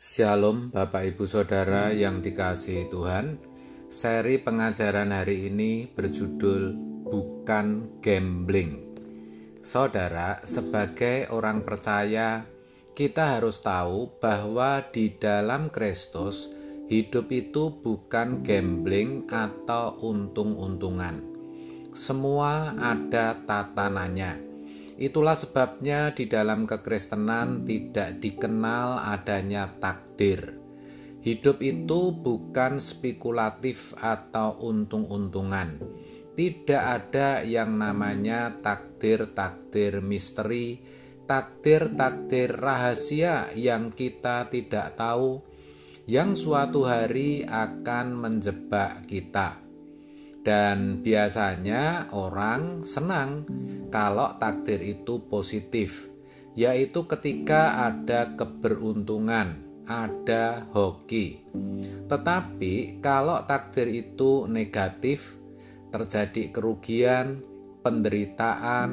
Shalom Bapak Ibu Saudara yang dikasihi Tuhan. Seri pengajaran hari ini berjudul Bukan Gambling. Saudara, sebagai orang percaya, kita harus tahu bahwa di dalam Kristus, hidup itu bukan gambling atau untung-untungan. Semua ada tatanannya. Itulah sebabnya di dalam kekristenan tidak dikenal adanya takdir. Hidup itu bukan spekulatif atau untung-untungan. Tidak ada yang namanya takdir-takdir misteri, takdir-takdir rahasia yang kita tidak tahu, yang suatu hari akan menjebak kita. Dan biasanya orang senang kalau takdir itu positif, yaitu ketika ada keberuntungan, ada hoki. Tetapi kalau takdir itu negatif, terjadi kerugian, penderitaan,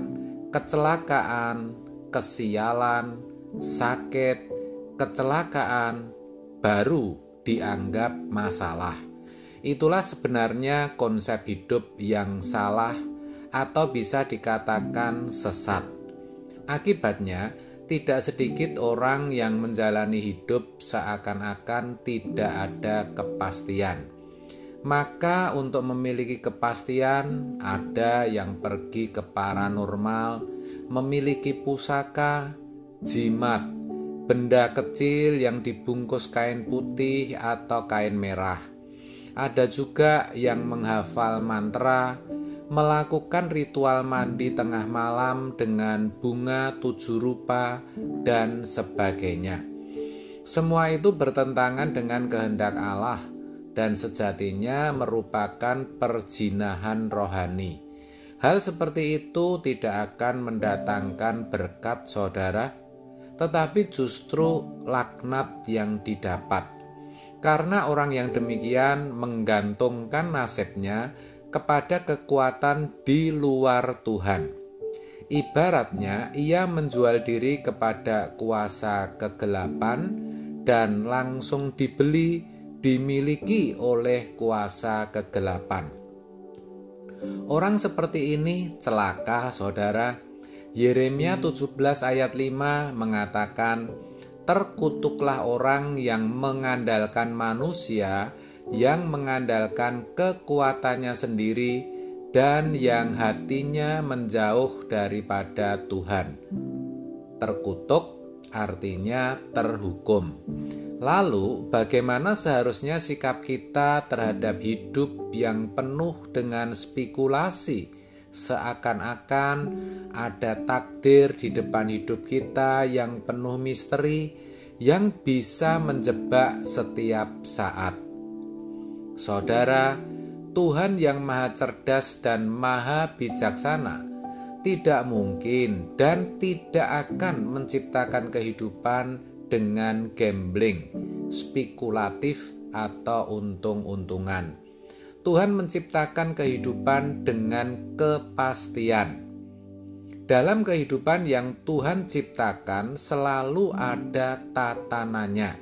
kecelakaan, kesialan, sakit, kecelakaan, baru dianggap masalah. Itulah sebenarnya konsep hidup yang salah atau bisa dikatakan sesat. Akibatnya, tidak sedikit orang yang menjalani hidup seakan-akan tidak ada kepastian. Maka untuk memiliki kepastian, ada yang pergi ke paranormal, memiliki pusaka, jimat, benda kecil yang dibungkus kain putih atau kain merah. Ada juga yang menghafal mantra, melakukan ritual mandi tengah malam dengan bunga 7 rupa, dan sebagainya. Semua itu bertentangan dengan kehendak Allah dan sejatinya merupakan perjinahan rohani. Hal seperti itu tidak akan mendatangkan berkat saudara, tetapi justru laknat yang didapat. Karena orang yang demikian menggantungkan nasibnya kepada kekuatan di luar Tuhan. Ibaratnya ia menjual diri kepada kuasa kegelapan dan langsung dimiliki oleh kuasa kegelapan. Orang seperti ini celaka, saudara. Yeremia 17 ayat 5 mengatakan, terkutuklah orang yang mengandalkan manusia, yang mengandalkan kekuatannya sendiri, dan yang hatinya menjauh daripada Tuhan. Terkutuk artinya terhukum. Lalu, bagaimana seharusnya sikap kita terhadap hidup yang penuh dengan spekulasi? Seakan-akan ada takdir di depan hidup kita yang penuh misteri, yang bisa menjebak setiap saat. Saudara, Tuhan yang maha cerdas dan maha bijaksana tidak mungkin dan tidak akan menciptakan kehidupan dengan gambling, spekulatif atau untung-untungan. Tuhan menciptakan kehidupan dengan kepastian. Dalam kehidupan yang Tuhan ciptakan selalu ada tatanannya.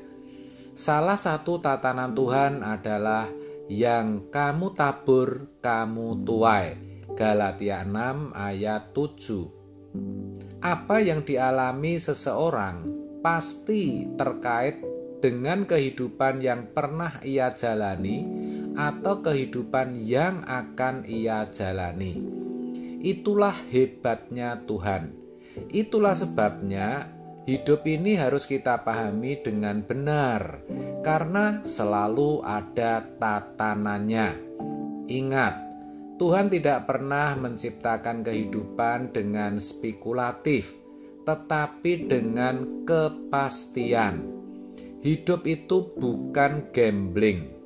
Salah satu tatanan Tuhan adalah yang kamu tabur, kamu tuai. Galatia 6 ayat 7. Apa yang dialami seseorang pasti terkait dengan kehidupan yang pernah ia jalani atau kehidupan yang akan ia jalani. Itulah hebatnya Tuhan. Itulah sebabnya hidup ini harus kita pahami dengan benar, karena selalu ada tatanannya. Ingat, Tuhan tidak pernah menciptakan kehidupan dengan spekulatif, tetapi dengan kepastian. Hidup itu bukan gambling.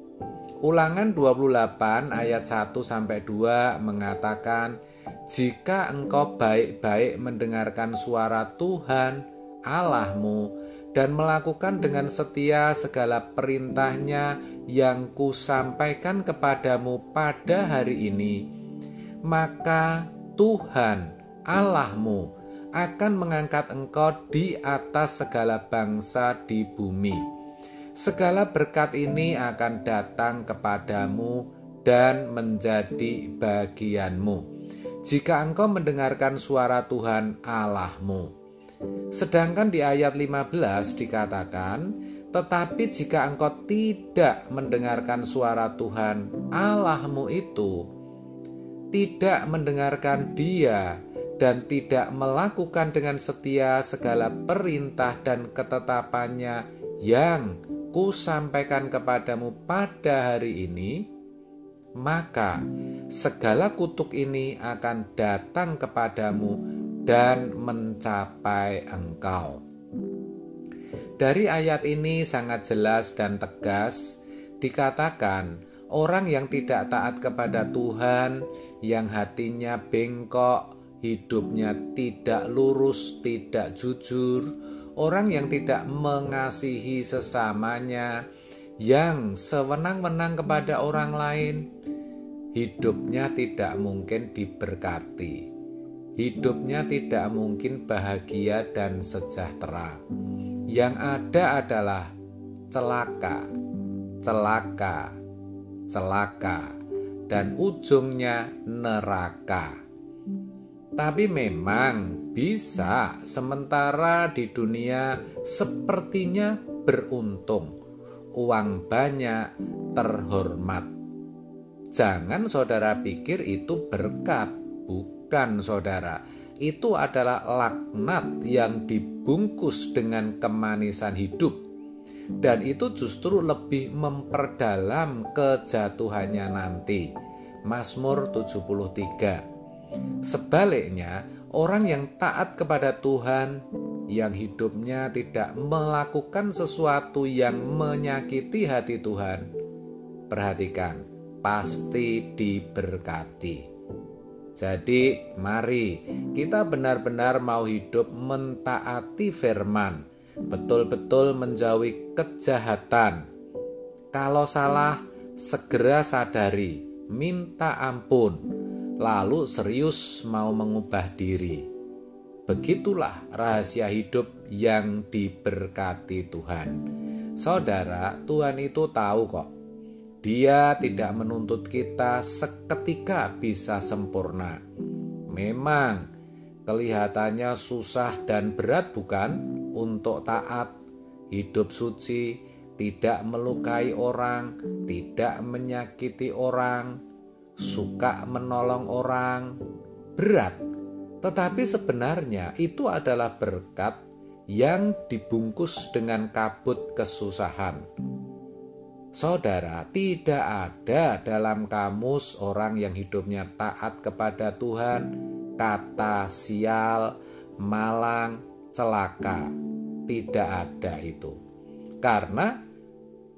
Ulangan 28 ayat 1-2 mengatakan, jika engkau baik-baik mendengarkan suara Tuhan Allahmu dan melakukan dengan setia segala perintahnya yang kusampaikan kepadamu pada hari ini, maka Tuhan Allahmu akan mengangkat engkau di atas segala bangsa di bumi. segala berkat ini akan datang kepadamu dan menjadi bagianmu jika engkau mendengarkan suara Tuhan Allahmu. Sedangkan di ayat 15 dikatakan, tetapi jika engkau tidak mendengarkan suara Tuhan Allahmu itu, tidak mendengarkan Dia dan tidak melakukan dengan setia segala perintah dan ketetapannya yang kusampaikan kepadamu pada hari ini, maka segala kutuk ini akan datang kepadamu dan mencapai engkau. Dari ayat ini sangat jelas dan tegas dikatakan, orang yang tidak taat kepada Tuhan, yang hatinya bengkok, hidupnya tidak lurus, tidak jujur, orang yang tidak mengasihi sesamanya, yang sewenang-wenang kepada orang lain, hidupnya tidak mungkin diberkati. Hidupnya tidak mungkin bahagia dan sejahtera. Yang ada adalah celaka, celaka, celaka, dan ujungnya neraka. Tapi memang bisa sementara di dunia sepertinya beruntung, uang banyak, terhormat. Jangan saudara pikir itu berkat, bukan saudara. Itu adalah laknat yang dibungkus dengan kemanisan hidup. Dan itu justru lebih memperdalam kejatuhannya nanti. Mazmur 73. Sebaliknya, orang yang taat kepada Tuhan, yang hidupnya tidak melakukan sesuatu yang menyakiti hati Tuhan, perhatikan, pasti diberkati. Jadi, mari kita benar-benar mau hidup mentaati firman, betul-betul menjauhi kejahatan. Kalau salah, segera sadari, minta ampun, lalu serius mau mengubah diri. Begitulah rahasia hidup yang diberkati Tuhan. Saudara, Tuhan itu tahu kok. Dia tidak menuntut kita seketika bisa sempurna. Memang kelihatannya susah dan berat bukan untuk taat, hidup suci, tidak melukai orang, tidak menyakiti orang, suka menolong orang, berat. Tetapi sebenarnya itu adalah berkat yang dibungkus dengan kabut kesusahan. Saudara, tidak ada dalam kamus orang yang hidupnya taat kepada Tuhan kata sial, malang, celaka. Tidak ada itu. Karena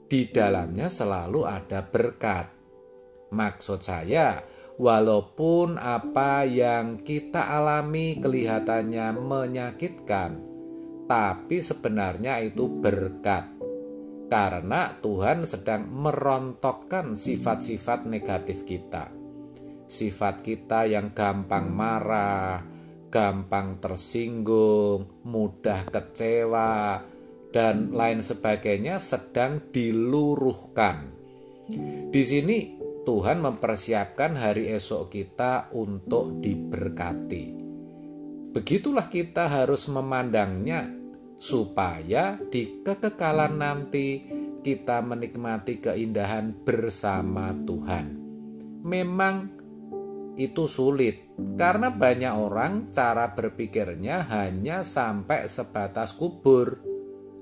di dalamnya selalu ada berkat. Maksud saya, walaupun apa yang kita alami kelihatannya menyakitkan, tapi sebenarnya itu berkat. Karena Tuhan sedang merontokkan sifat-sifat negatif kita. Sifat kita yang gampang marah, gampang tersinggung, mudah kecewa, dan lain sebagainya sedang diluruhkan. Di sini Tuhan mempersiapkan hari esok kita untuk diberkati. Begitulah kita harus memandangnya, supaya di kekekalan nanti kita menikmati keindahan bersama Tuhan. Memang itu sulit, karena banyak orang cara berpikirnya hanya sampai sebatas kubur,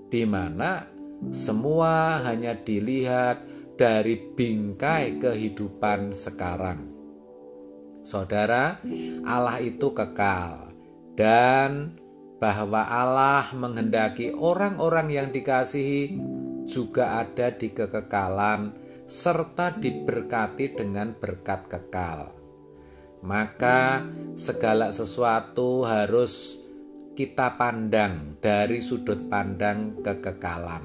di mana semua hanya dilihat dari bingkai kehidupan sekarang. Saudara, Allah itu kekal, dan bahwa Allah menghendaki orang-orang yang dikasihi juga ada di kekekalan serta diberkati dengan berkat kekal. Maka segala sesuatu harus kita pandang dari sudut pandang kekekalan.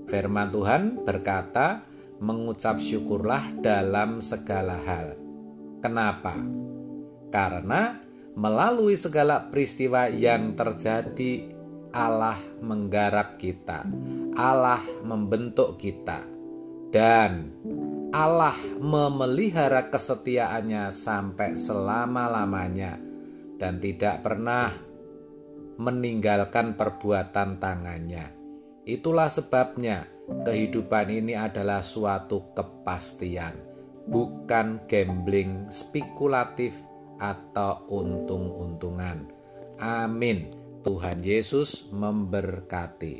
Firman Tuhan berkata, mengucap syukurlah dalam segala hal. Kenapa? Karena melalui segala peristiwa yang terjadi, Allah menggarap kita, Allah membentuk kita, dan Allah memelihara kesetiaannya sampai selama-lamanya dan tidak pernah meninggalkan perbuatan tangannya. Itulah sebabnya kehidupan ini adalah suatu kepastian, bukan gambling spekulatif atau untung-untungan. Amin. Tuhan Yesus memberkati.